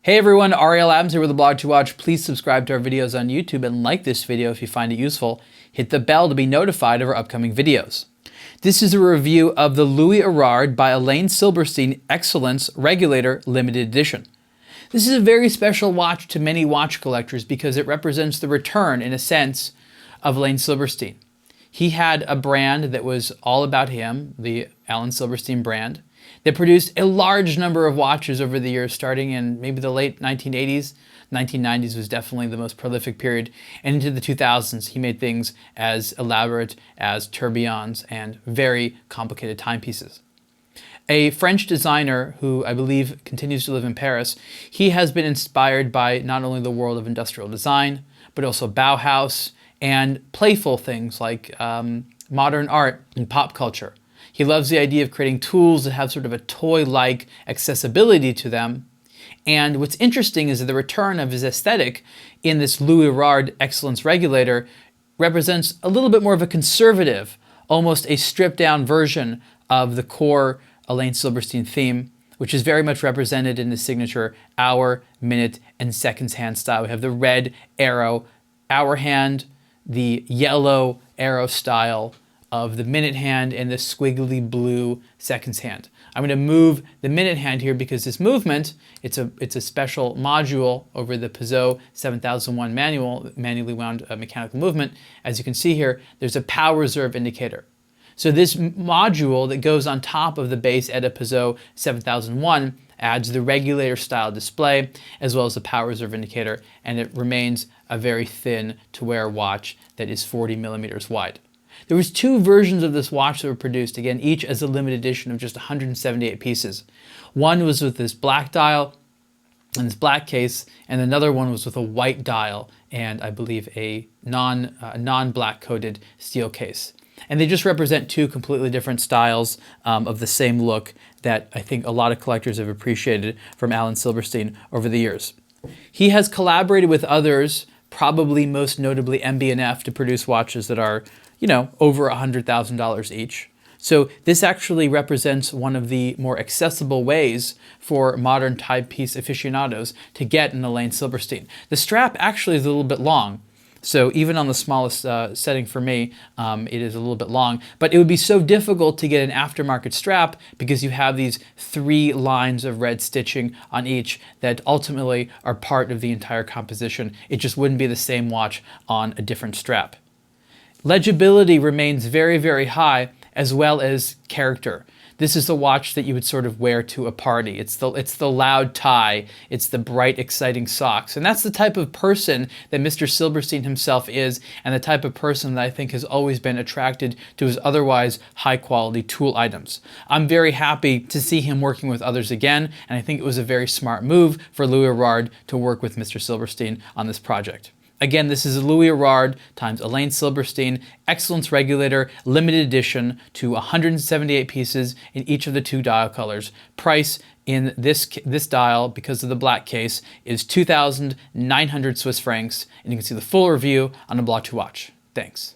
Hey everyone, Ariel Adams here with aBlogtoWatch. Please subscribe to our videos on YouTube and like this video if you find it useful. Hit the bell to be notified of our upcoming videos. This is a review of the Louis Erard by Alain Silberstein Excellence Regulator Limited Edition. This is a very special watch to many watch collectors because it represents the return, in a sense, of Alain Silberstein. He had a brand that was all about him, the Alain Silberstein brand, that produced a large number of watches over the years, starting in maybe the late 1980s. 1990s was definitely the most prolific period, and into the 2000s he made things as elaborate as tourbillons and very complicated timepieces. A French designer who I believe continues to live in Paris, he has been inspired by not only the world of industrial design, but also Bauhaus and playful things like modern art and pop culture. He loves the idea of creating tools that have sort of a toy-like accessibility to them. And what's interesting is that the return of his aesthetic in this Louis Erard Excellence Regulator represents a little bit more of a conservative, almost a stripped-down version of the core Alain Silberstein theme, which is very much represented in the signature hour, minute, and seconds hand style. We have the red arrow hour hand, the yellow arrow style of the minute hand, and the squiggly blue seconds hand. I'm going to move the minute hand here because this movement, it's a special module over the Peseux 7001 manually wound mechanical movement. As you can see here, there's a power reserve indicator. So this module that goes on top of the base ETA Peseux 7001 adds the regulator style display as well as the power reserve indicator, and it remains a very thin to wear watch that is 40 millimeters wide. There was two versions of this watch that were produced, again, each as a limited edition of just 178 pieces. One was with this black dial and this black case, and another one was with a white dial and I believe a non-black coated steel case. And they just represent two completely different styles of the same look that I think a lot of collectors have appreciated from Alain Silberstein over the years. He has collaborated with others, probably most notably MB&F, to produce watches that are, you know, over $100,000 each. So this actually represents one of the more accessible ways for modern timepiece aficionados to get an Alain Silberstein. The strap actually is a little bit long. So even on the smallest setting for me, it is a little bit long, but it would be so difficult to get an aftermarket strap because you have these 3 lines of red stitching on each that ultimately are part of the entire composition. It just wouldn't be the same watch on a different strap. Legibility remains very, very high, as well as character. This is the watch that you would sort of wear to a party. It's the loud tie, it's the bright, exciting socks. And that's the type of person that Mr. Silberstein himself is, and the type of person that I think has always been attracted to his otherwise high-quality tool items. I'm very happy to see him working with others again, and I think it was a very smart move for Louis Erard to work with Mr. Silberstein on this project. Again, this is a Louis Erard times Alain Silberstein Excellence Regulator Limited Edition to 178 pieces in each of the 2 dial colors. Price in this dial, because of the black case, is 2,900 Swiss francs, and you can see the full review on aBlogtoWatch. Thanks.